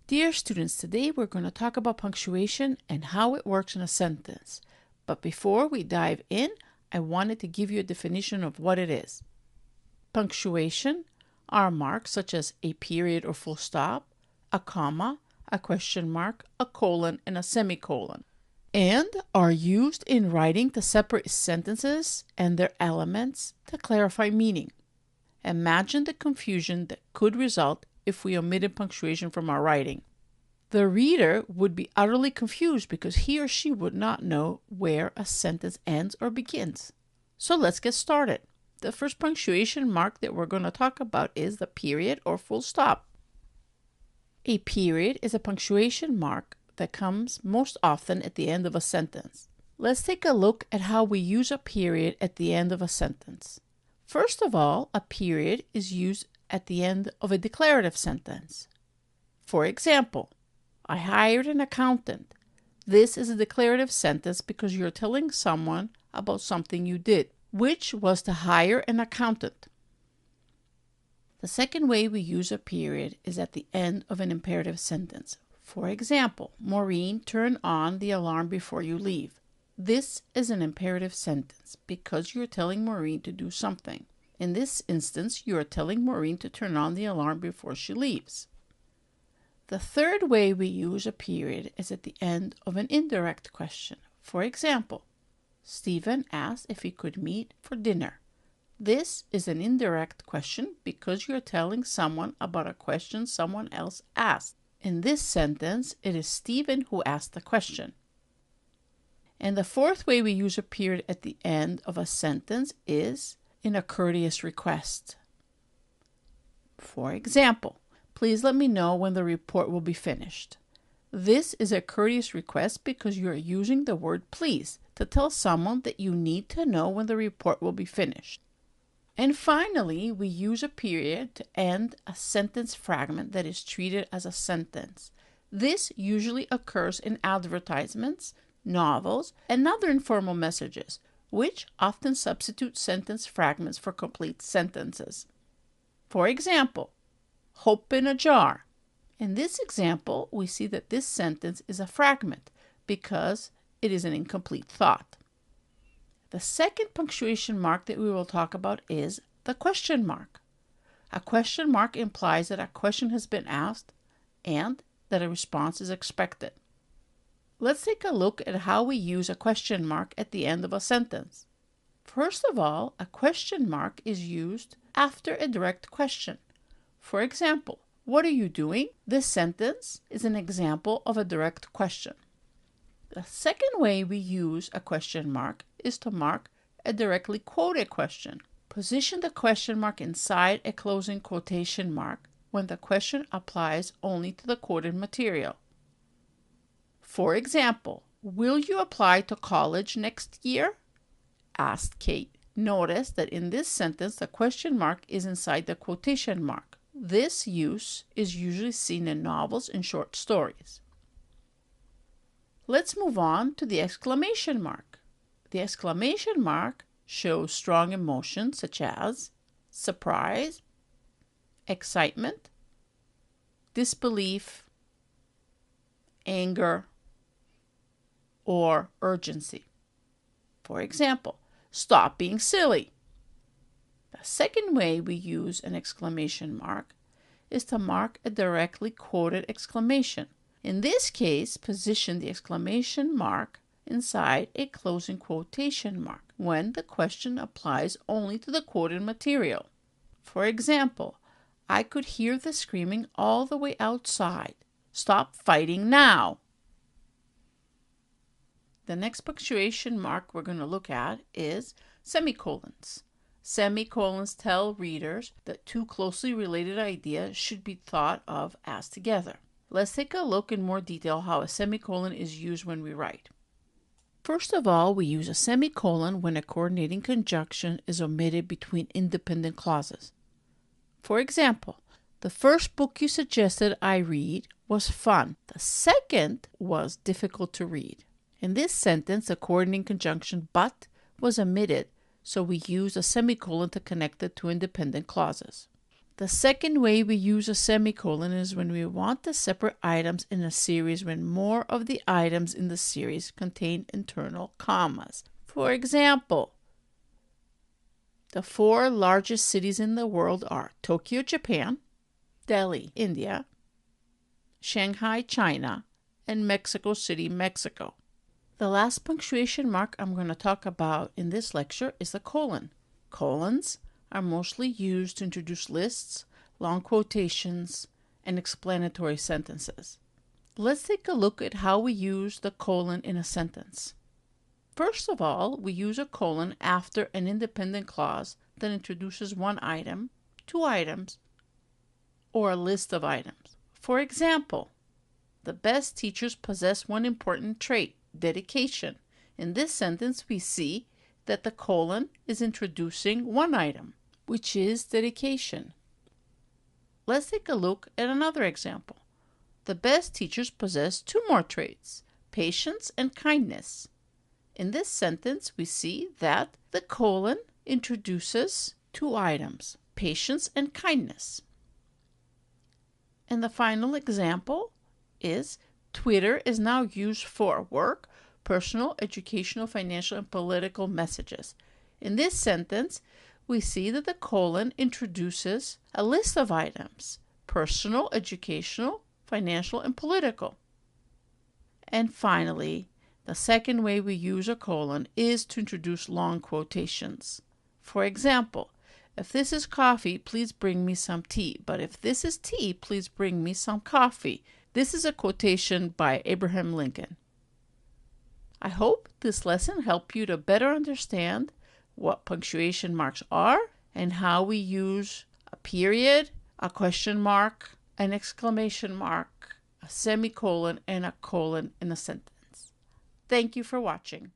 Dear students, today we're going to talk about punctuation and how it works in a sentence. But before we dive in, I wanted to give you a definition of what it is. Punctuation are marks such as a period or full stop, a comma, a question mark, a colon, and a semicolon, and are used in writing to separate sentences and their elements to clarify meaning. Imagine the confusion that could result if we omitted punctuation from our writing. The reader would be utterly confused because he or she would not know where a sentence ends or begins. So let's get started. The first punctuation mark that we're going to talk about is the period or full stop. A period is a punctuation mark that comes most often at the end of a sentence. Let's take a look at how we use a period at the end of a sentence. First of all, a period is used at the end of a declarative sentence. For example, I hired an accountant. This is a declarative sentence because you're telling someone about something you did, which was to hire an accountant. The second way we use a period is at the end of an imperative sentence. For example, Maureen, turn on the alarm before you leave. This is an imperative sentence because you're telling Maureen to do something. In this instance, you are telling Maureen to turn on the alarm before she leaves. The third way we use a period is at the end of an indirect question. For example, Stephen asked if he could meet for dinner. This is an indirect question because you're telling someone about a question someone else asked. In this sentence, it is Stephen who asked the question. And the fourth way we use a period at the end of a sentence is in a courteous request. For example, please let me know when the report will be finished. This is a courteous request because you are using the word please to tell someone that you need to know when the report will be finished. And finally, we use a period to end a sentence fragment that is treated as a sentence. This usually occurs in advertisements, novels, and other informal messages, which often substitute sentence fragments for complete sentences. For example, hope in a jar. In this example, we see that this sentence is a fragment because it is an incomplete thought. The second punctuation mark that we will talk about is the question mark. A question mark implies that a question has been asked and that a response is expected. Let's take a look at how we use a question mark at the end of a sentence. First of all, a question mark is used after a direct question. For example, what are you doing? This sentence is an example of a direct question. The second way we use a question mark is to mark a directly quoted question. Position the question mark inside a closing quotation mark when the question applies only to the quoted material. For example, will you apply to college next year? Asked Kate. Notice that in this sentence, the question mark is inside the quotation mark. This use is usually seen in novels and short stories. Let's move on to the exclamation mark. The exclamation mark shows strong emotions such as surprise, excitement, disbelief, anger, or urgency. For example, stop being silly. The second way we use an exclamation mark is to mark a directly quoted exclamation. In this case, position the exclamation mark inside a closing quotation mark when the question applies only to the quoted material. For example, I could hear the screaming all the way outside. Stop fighting now. The next punctuation mark we're going to look at is semicolons. Semicolons tell readers that two closely related ideas should be thought of as together. Let's take a look in more detail how a semicolon is used when we write. First of all, we use a semicolon when a coordinating conjunction is omitted between independent clauses. For example, the first book you suggested I read was fun. The second was difficult to read. In this sentence, the coordinating conjunction but was omitted, so we use a semicolon to connect the two independent clauses. The second way we use a semicolon is when we want to separate items in a series when more of the items in the series contain internal commas. For example, the 4 largest cities in the world are Tokyo, Japan, Delhi, India, Shanghai, China, and Mexico City, Mexico. The last punctuation mark I'm going to talk about in this lecture is the colon. Colons are mostly used to introduce lists, long quotations, and explanatory sentences. Let's take a look at how we use the colon in a sentence. First of all, we use a colon after an independent clause that introduces one item, 2 items, or a list of items. For example, the best teachers possess one important trait, dedication. In this sentence, we see that the colon is introducing one item, which is dedication. Let's take a look at another example. The best teachers possess 2 more traits, patience and kindness. In this sentence, we see that the colon introduces 2 items, patience and kindness. And the final example is Twitter is now used for work, personal, educational, financial, and political messages. In this sentence, we see that the colon introduces a list of items, personal, educational, financial, and political. And finally, the second way we use a colon is to introduce long quotations. For example, if this is coffee, please bring me some tea. But if this is tea, please bring me some coffee. This is a quotation by Abraham Lincoln. I hope this lesson helped you to better understand what punctuation marks are and how we use a period, a question mark, an exclamation mark, a semicolon, and a colon in a sentence. Thank you for watching.